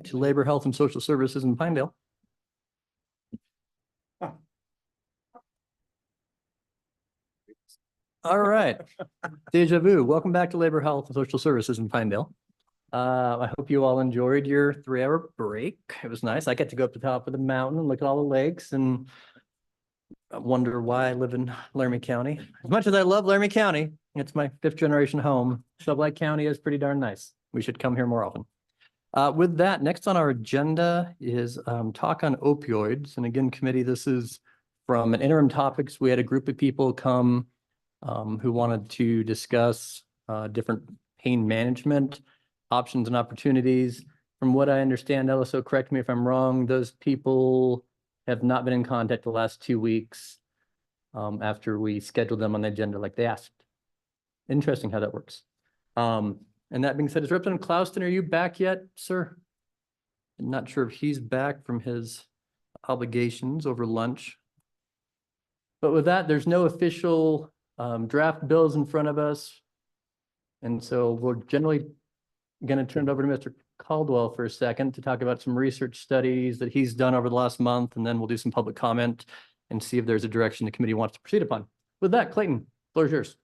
to Labor, Health, and Social Services in Pinedale. All right. Deja vu. Welcome back to Labor, Health, and Social Services in Pinedale. I hope you all enjoyed your 3-hour break. It was nice. I get to go up the top of the mountain and look at all the lakes and wonder why I live in Laramie County. As much as I love Laramie County, it's my 5th generation home. Sublette County is pretty darn nice. We should come here more often. With that, next on our agenda is talk on opioids. And again, committee, this is from an interim topics. We had a group of people come who wanted to discuss different pain management options and opportunities. From what I understand, LSO, correct me if I'm wrong, those people have not been in contact the last 2 weeks after we scheduled them on the agenda like they asked. Interesting how that works. And that being said, is Representative Clouston, are you back yet, sir? I'm not sure if he's back from his obligations over lunch. But with that, there's no official draft bills in front of us. And so we're generally going to turn it over to Mr. Caldwell for a second to talk about some research studies that he's done over the last month, and then we'll do some public comment and see if there's a direction the committee wants to proceed upon. With that, Clayton, floor is yours.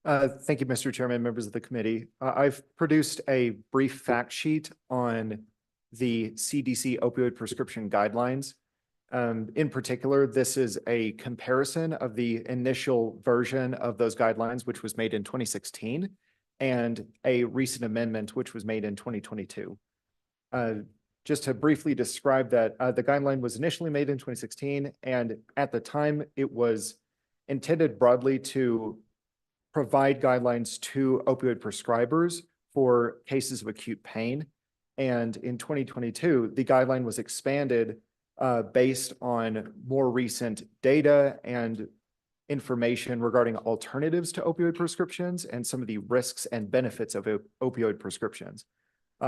Thank you, Mr. Chairman, members of the committee. I've produced a brief fact sheet on the CDC opioid prescription guidelines. In particular, this is a comparison of the initial version of those guidelines, which was made in 2016, and a recent amendment, which was made in 2022. Just to briefly describe that, the guideline was initially made in 2016, and at the time, it was intended broadly to provide guidelines to opioid prescribers for cases of acute pain. And in 2022, the guideline was expanded based on more recent data and information regarding alternatives to opioid prescriptions and some of the risks and benefits of opioid prescriptions.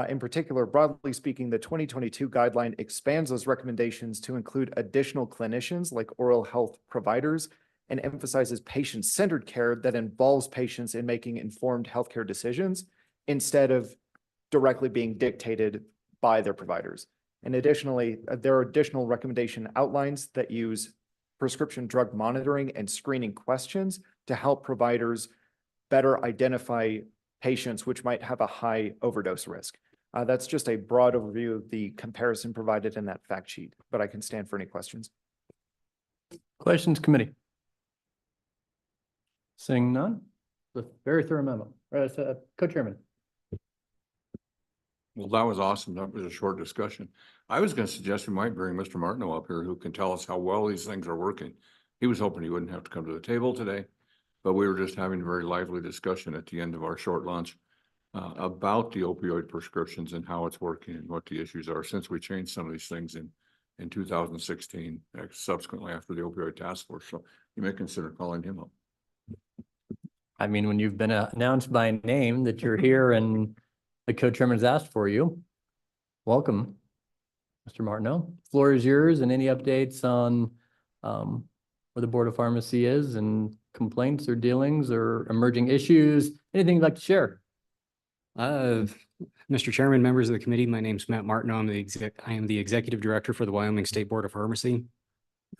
In particular, broadly speaking, the 2022 guideline expands those recommendations to include additional clinicians like oral health providers, and emphasizes patient-centered care that involves patients in making informed healthcare decisions instead of directly being dictated by their providers. And additionally, there are additional recommendation outlines that use prescription drug monitoring and screening questions to help providers better identify patients which might have a high overdose risk. That's just a broad overview of the comparison provided in that fact sheet, but I can stand for any questions. Questions, committee? Seeing none, a very thorough memo. Co-chairman. Well, that was awesome. That was a short discussion. I was going to suggest we might bring Mr. Martineau up here who can tell us how well these things are working. He was hoping he wouldn't have to come to the table today, but we were just having a very lively discussion at the end of our short lunch about the opioid prescriptions and how it's working and what the issues are since we changed some of these things in 2016, subsequently after the opioid task force. So you may consider calling him up. I mean, when you've been announced by name that you're here and the co-chairman has asked for you, welcome, Mr. Martineau. Floor is yours, and any updates on where the Board of Pharmacy is and complaints or dealings or emerging issues, anything you'd like to share? Mr. Chairman, members of the committee, my name is Matt Martineau. I am the Executive Director for the Wyoming State Board of Pharmacy.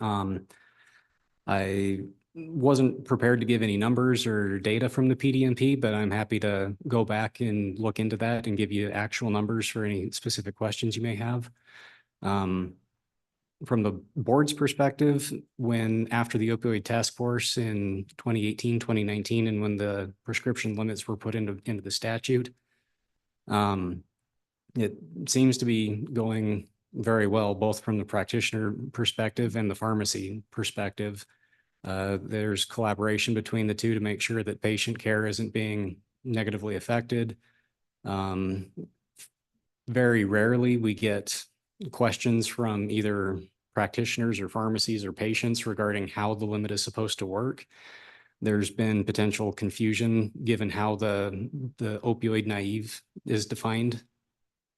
I wasn't prepared to give any numbers or data from the PDMP, but I'm happy to go back and look into that and give you actual numbers for any specific questions you may have. From the board's perspective, after the opioid task force in 2018, 2019, and when the prescription limits were put into the statute, it seems to be going very well, both from the practitioner perspective and the pharmacy perspective. There's collaboration between the two to make sure that patient care isn't being negatively affected. Very rarely we get questions from either practitioners or pharmacies or patients regarding how the limit is supposed to work. There's been potential confusion given how the opioid naive is defined.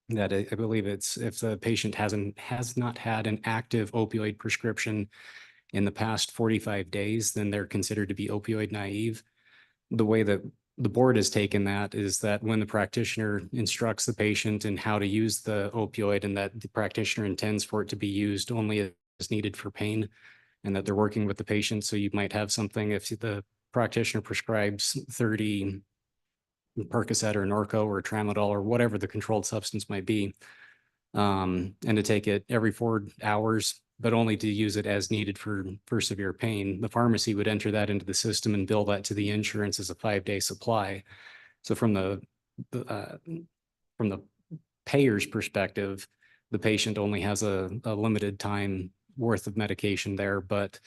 That I believe it's if the patient has not had an active opioid prescription in the past 45 days, then they're considered to be opioid naive. The way that the board has taken that is that when the practitioner instructs the patient in how to use the opioid and that the practitioner intends for it to be used only as needed for pain, and that they're working with the patient. So you might have something if the practitioner prescribes 30 Percocet or Norco or Tramadol or whatever the controlled substance might be, and to take it every 4 hours, but only to use it as needed for severe pain. The pharmacy would enter that into the system and bill that to the insurance as a 5-day supply. So from the payer's perspective, the patient only has a limited time worth of medication there, but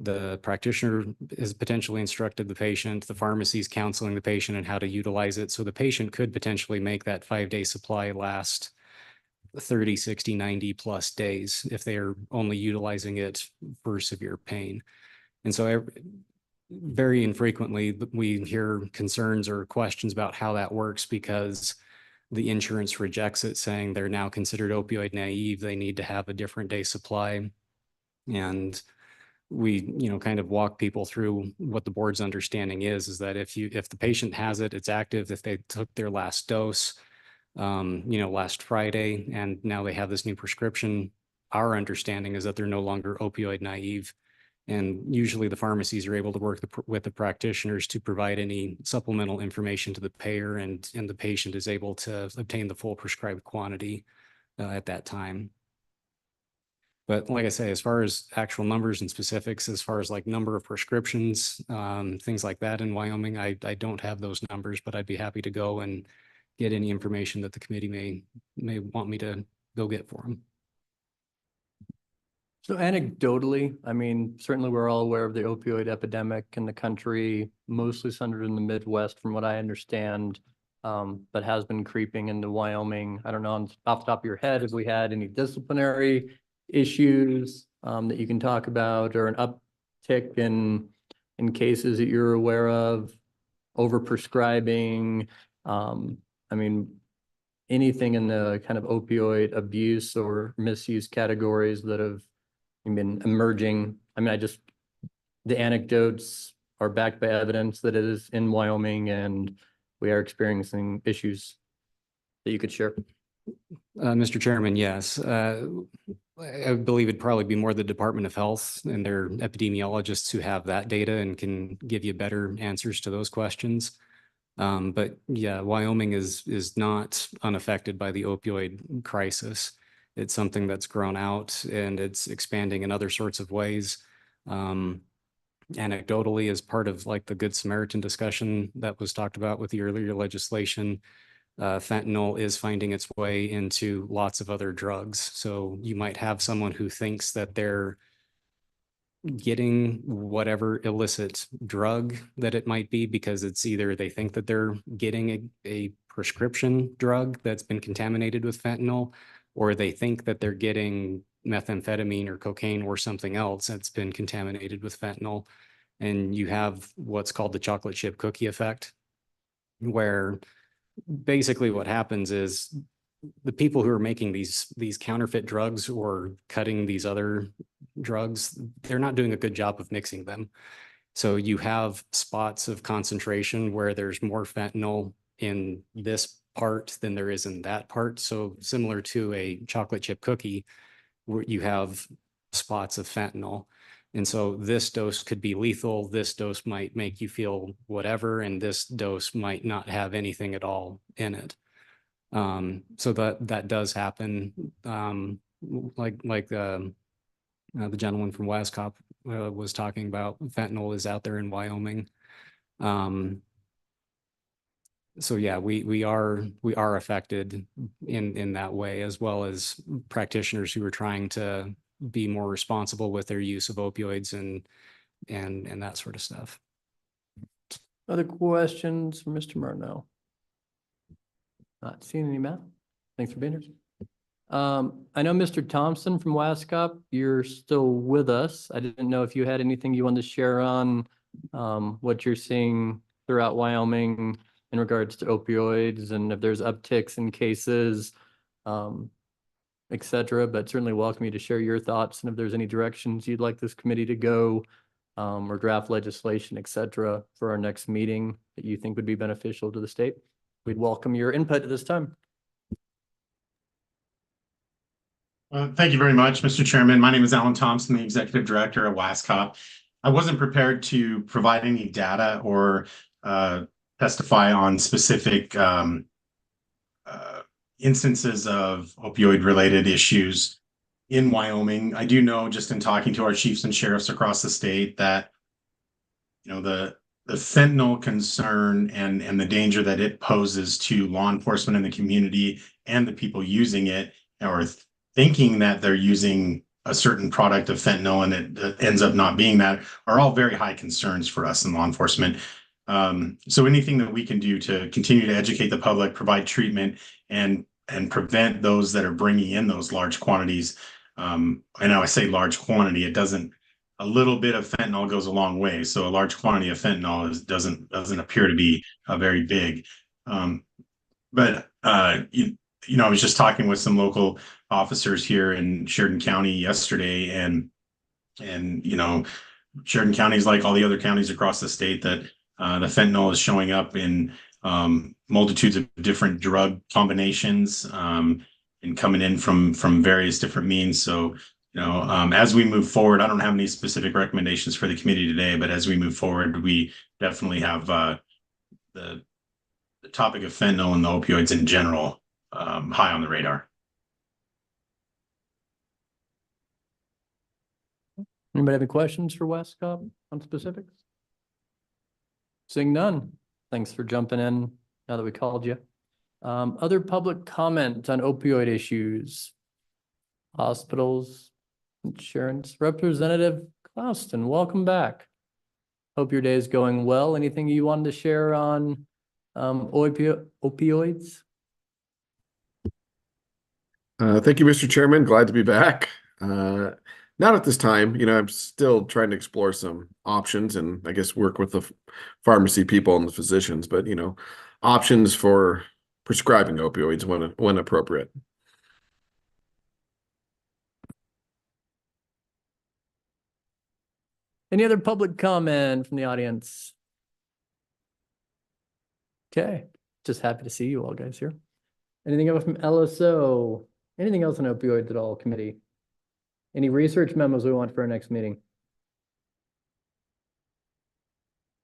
the practitioner is potentially instructed the patient, the pharmacy is counseling the patient on how to utilize it. So the patient could potentially make that 5-day supply last 30, 60, 90 plus days if they are only utilizing it for severe pain. And so very infrequently we hear concerns or questions about how that works because the insurance rejects it, saying they're now considered opioid naive. They need to have a different day supply. And we, kind of walk people through what the board's understanding is that if the patient has it, it's active. If they took their last dose, last Friday, and now they have this new prescription, our understanding is that they're no longer opioid naive. And usually the pharmacies are able to work with the practitioners to provide any supplemental information to the payer, and the patient is able to obtain the full prescribed quantity at that time. But like I say, as far as actual numbers and specifics, as far as like number of prescriptions, things like that in Wyoming, I don't have those numbers, but I'd be happy to go and get any information that the committee may want me to go get for them. So anecdotally, I mean, certainly we're all aware of the opioid epidemic in the country, mostly centered in the Midwest, from what I understand, but has been creeping into Wyoming. I don't know, off the top of your head, have we had any disciplinary issues that you can talk about, or an uptick in cases that you're aware of, overprescribing? I mean, anything in the kind of opioid abuse or misuse categories that have been emerging? I mean, the anecdotes are backed by evidence that it is in Wyoming and we are experiencing issues that you could share. Mr. Chairman, yes. I believe it'd probably be more the Department of Health and their epidemiologists who have that data and can give you better answers to those questions. But yeah, Wyoming is not unaffected by the opioid crisis. It's something that's grown out and it's expanding in other sorts of ways. Anecdotally, as part of like the Good Samaritan discussion that was talked about with the earlier legislation, fentanyl is finding its way into lots of other drugs. So you might have someone who thinks that they're getting whatever illicit drug that it might be, because it's either they think that they're getting a prescription drug that's been contaminated with fentanyl, or they think that they're getting methamphetamine or cocaine or something else that's been contaminated with fentanyl. And you have what's called the chocolate chip cookie effect, where basically what happens is the people who are making these counterfeit drugs or cutting these other drugs, they're not doing a good job of mixing them. So you have spots of concentration where there's more fentanyl in this part than there is in that part. So similar to a chocolate chip cookie, where you have spots of fentanyl. And so this dose could be lethal. This dose might make you feel whatever, and this dose might not have anything at all in it. So that does happen. Like the gentleman from Wascop was talking about, fentanyl is out there in Wyoming. So yeah, we are affected in that way, as well as practitioners who are trying to be more responsible with their use of opioids and that sort of stuff. Other questions for Mr. Martineau? Not seeing any, Matt. Thanks for being here. I know Mr. Thompson from Wascop, you're still with us. I didn't know if you had anything you wanted to share on what you're seeing throughout Wyoming in regards to opioids, and if there's upticks in cases, et cetera, but certainly welcome you to share your thoughts, and if there's any directions you'd like this committee to go or draft legislation, et cetera, for our next meeting that you think would be beneficial to the state. We'd welcome your input at this time. Thank you very much, Mr. Chairman. My name is Alan Thompson, the Executive Director at WASCOP. I wasn't prepared to provide any data or testify on specific instances of opioid-related issues in Wyoming. I do know, just in talking to our chiefs and sheriffs across the state, that the fentanyl concern and the danger that it poses to law enforcement in the community and the people using it, or thinking that they're using a certain product of fentanyl and it ends up not being that, are all very high concerns for us in law enforcement. So anything that we can do to continue to educate the public, provide treatment, and prevent those that are bringing in those large quantities. And I say large quantity, a little bit of fentanyl goes a long way. So a large quantity of fentanyl doesn't appear to be very big. But I was just talking with some local officers here in Sheridan County yesterday, and Sheridan County is like all the other counties across the state, that the fentanyl is showing up in multitudes of different drug combinations and coming in from various different means. So, as we move forward, I don't have any specific recommendations for the committee today, but as we move forward, we definitely have the topic of fentanyl and the opioids in general high on the radar. Anybody have any questions for WASCOP on specifics? Seeing none, thanks for jumping in now that we called you. Other public comment on opioid issues? Hospitals, insurance, Representative Clouston, welcome back. Hope your day is going well. Anything you wanted to share on opioids? Thank you, Mr. Chairman. Glad to be back. Not at this time. I'm still trying to explore some options and I guess work with the pharmacy people and the physicians, but options for prescribing opioids when appropriate. Any other public comment from the audience? Okay, just happy to see you all guys here. Anything else from LSO? Anything else on opioids at all, committee? Any research memos we want for our next meeting?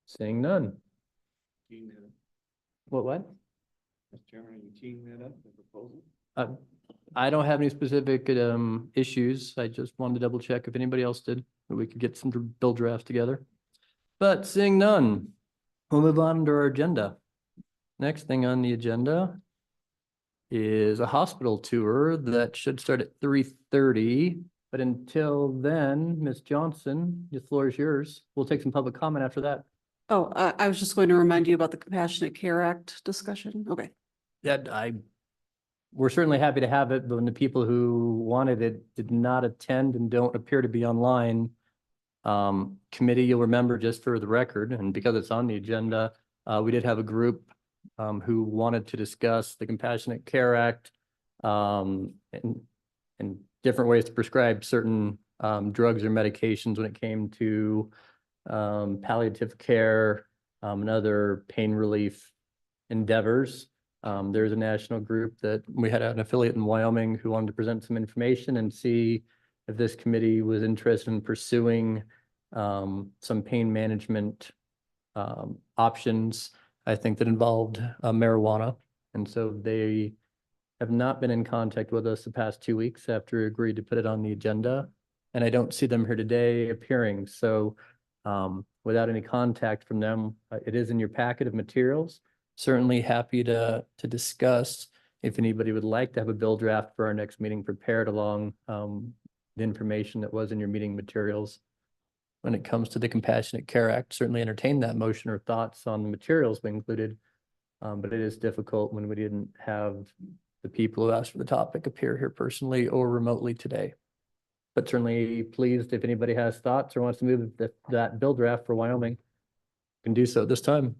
Seeing none. What? Mr. Chairman, are you teeing that up, the proposal? I don't have any specific issues. I just wanted to double check if anybody else did, that we could get some bill drafts together. But seeing none, we'll move on to our agenda. Next thing on the agenda is a hospital tour that should start at 3:30. But until then, Ms. Johnson, the floor is yours. We'll take some public comment after that. Oh, I was just going to remind you about the Compassionate Care Act discussion. Okay. We're certainly happy to have it, but when the people who wanted it did not attend and don't appear to be online, committee, you'll remember, just for the record, and because it's on the agenda, we did have a group who wanted to discuss the Compassionate Care Act and different ways to prescribe certain drugs or medications when it came to palliative care and other pain relief endeavors. There's a national group that we had an affiliate in Wyoming who wanted to present some information and see if this committee was interested in pursuing some pain management options, I think, that involved marijuana. And so they have not been in contact with us the past 2 weeks after we agreed to put it on the agenda. And I don't see them here today appearing. So without any contact from them, it is in your packet of materials. Certainly happy to discuss if anybody would like to have a bill draft for our next meeting prepared along the information that was in your meeting materials. When it comes to the Compassionate Care Act, certainly entertain that motion or thoughts on the materials we included. But it is difficult when we didn't have the people who asked for the topic appear here personally or remotely today. But certainly pleased if anybody has thoughts or wants to move that bill draft for Wyoming, can do so at this time.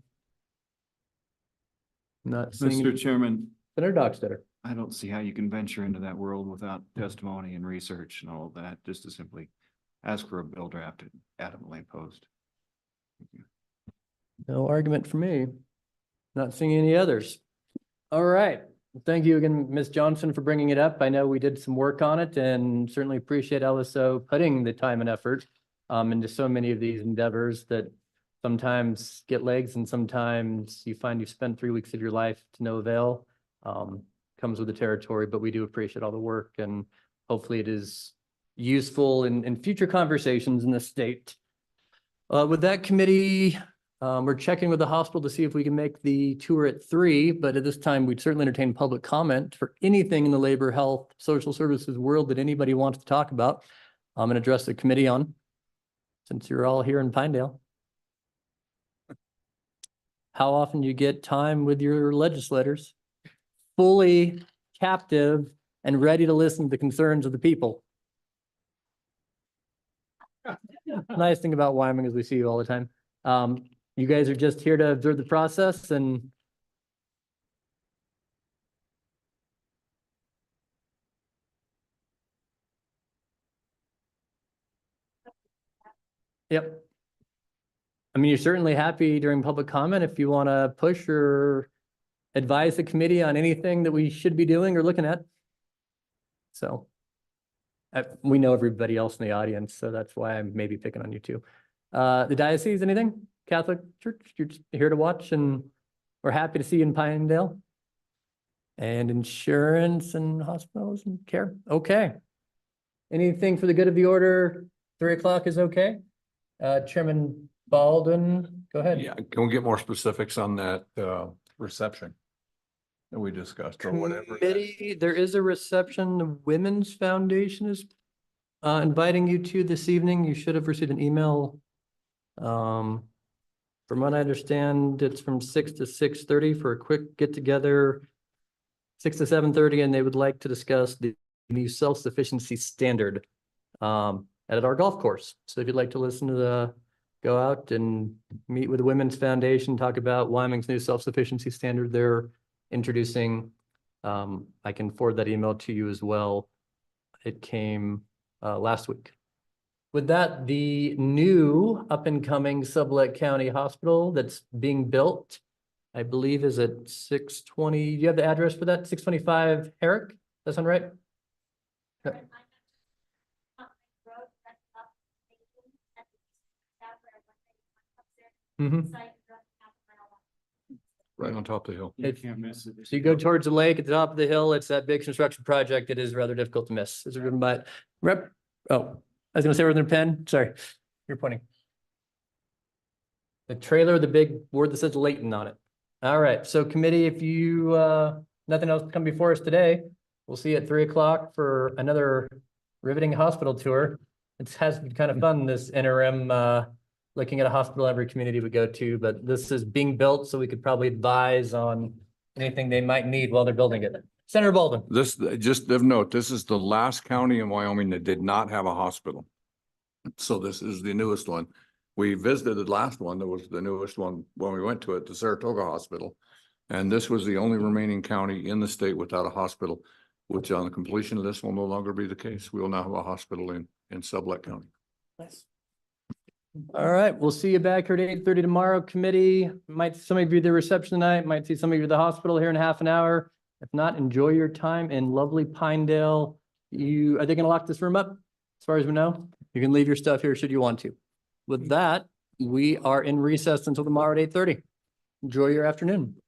Not seeing Mr. Chairman, Senator Dockstader. I don't see how you can venture into that world without testimony and research and all of that, just to simply Ask for a bill drafted, adamantly opposed. No argument for me. Not seeing any others. All right. Thank you again, Ms. Johnson, for bringing it up. I know we did some work on it and certainly appreciate LSO putting the time and effort into so many of these endeavors that sometimes get legs and sometimes you find you've spent 3 weeks of your life to no avail. Comes with the territory, but we do appreciate all the work and hopefully it is useful in future conversations in the state. With that committee, we're checking with the hospital to see if we can make the tour at 3, but at this time, we'd certainly entertain public comment for anything in the labor, health, social services world that anybody wants to talk about. I'm going to address the committee on, since you're all here in Pinedale. How often do you get time with your legislators? Fully captive and ready to listen to the concerns of the people. Nice thing about Wyoming is we see you all the time. You guys are just here to observe the process and yep. I mean, you're certainly happy during public comment if you want to push or advise the committee on anything that we should be doing or looking at. So we know everybody else in the audience, so that's why I'm maybe picking on you too. The diocese, anything? Catholic Church, you're just here to watch and we're happy to see you in Pinedale. And insurance and hospitals and care. Okay. Anything for the good of the order? 3 o'clock is okay. Chairman Baldwin, go ahead. Yeah, can we get more specifics on that reception that we discussed or whatever? Committee, there is a reception. The Women's Foundation is inviting you to this evening. You should have received an email. From what I understand, it's from 6 to 6:30 for a quick get together. 6 to 7:30, and they would like to discuss the new self-sufficiency standard at our golf course. So if you'd like to listen to go out and meet with the Women's Foundation, talk about Wyoming's new self-sufficiency standard they're introducing. I can forward that email to you as well. It came last week. With that, the new up-and-coming Sublette County Hospital that's being built, I believe is at 620, do you have the address for that? 625 Herrick, that sound right? Mm-hmm. Right on top of the hill. So you go towards the lake at the top of the hill, it's that big construction project. It is rather difficult to miss. Is it driven by Rep? Oh, I was gonna say rather than pen, sorry, you're pointing. The trailer, the big word that says Layton on it. All right, so committee, if you, nothing else to come before us today, we'll see you at 3 o'clock for another riveting hospital tour. It has been kind of fun, this interim, looking at a hospital every community we go to, but this is being built so we could probably advise on anything they might need while they're building it. Senator Baldwin. This, just of note, this is the last county in Wyoming that did not have a hospital. So this is the newest one. We visited the last one, that was the newest one when we went to it, the Saratoga Hospital. And this was the only remaining county in the state without a hospital, which on the completion of this will no longer be the case. We will now have a hospital in Sublette County. Nice. All right, we'll see you back here at 8:30 tomorrow, committee. Might some of you at the reception tonight, might see some of you at the hospital here in half an hour. If not, enjoy your time in lovely Pinedale. Are they gonna lock this room up? As far as we know, you can leave your stuff here should you want to. With that, we are in recess until tomorrow at 8:30. Enjoy your afternoon.